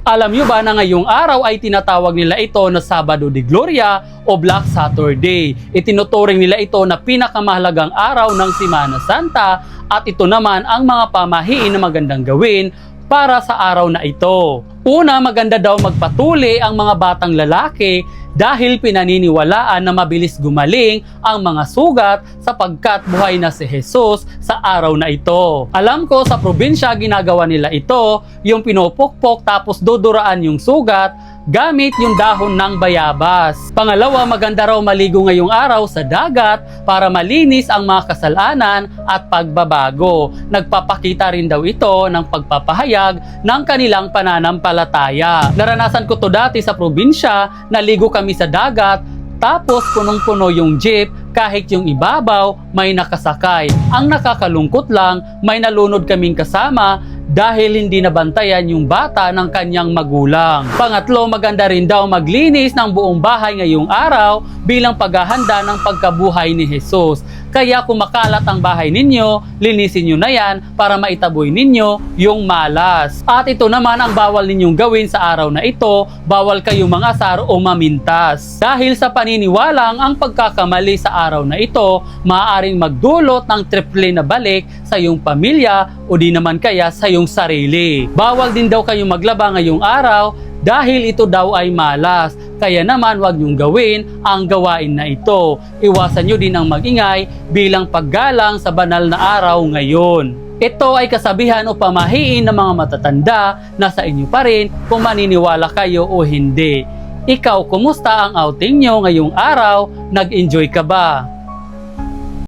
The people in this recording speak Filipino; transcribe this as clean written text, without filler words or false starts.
Alam nyo ba na ngayong araw ay tinatawag nila ito na Sabado de Gloria o Black Saturday? Itinuturing nila ito na pinakamahalagang araw ng Semana Santa at ito naman ang mga pamahiin na magandang gawin para sa araw na ito. Una, maganda daw magpatuli ang mga batang lalaki dahil pinaniniwalaan na mabilis gumaling ang mga sugat sapagkat buhay na si Jesus sa araw na ito. Alam ko sa probinsya ginagawa nila ito, yung pinupukpok tapos duduraan yung sugat gamit yung dahon ng bayabas. Pangalawa, maganda raw maligo ngayong araw sa dagat para malinis ang mga kasalanan at pagbabago. Nagpapakita rin daw ito ng pagpapahayag ng kanilang pananampalataya. Naranasan ko to dati sa probinsya, naligo kami sa dagat, tapos punong-puno yung jeep kahit yung ibabaw may nakasakay. Ang nakakalungkot lang, may nalunod kaming kasama dahil hindi nabantayan yung bata ng kanyang magulang. Pangatlo, maganda rin daw maglinis ng buong bahay ngayong araw bilang paghahanda ng pagkabuhay ni Jesus. Kaya kung makalat ang bahay ninyo, linisin nyo na yan para maitaboy ninyo yung malas. At ito naman ang bawal ninyong gawin sa araw na ito, bawal kayong mangasar o mamintas. Dahil sa paniniwalang ang pagkakamali sa araw na ito, maaaring magdulot ng triple na balik sa iyong pamilya o di naman kaya sa iyong sarili. Bawal din daw kayong maglaba ngayong araw dahil ito daw ay malas. Kaya naman wag niyong gawin ang gawain na ito. Iwasan niyo din ang magingay bilang paggalang sa banal na araw ngayon. Ito ay kasabihan o pamahiin ng mga matatanda na sa inyo pa rin kung maniniwala kayo o hindi. Ikaw, kumusta ang outing nyo ngayong araw? Nag-enjoy ka ba?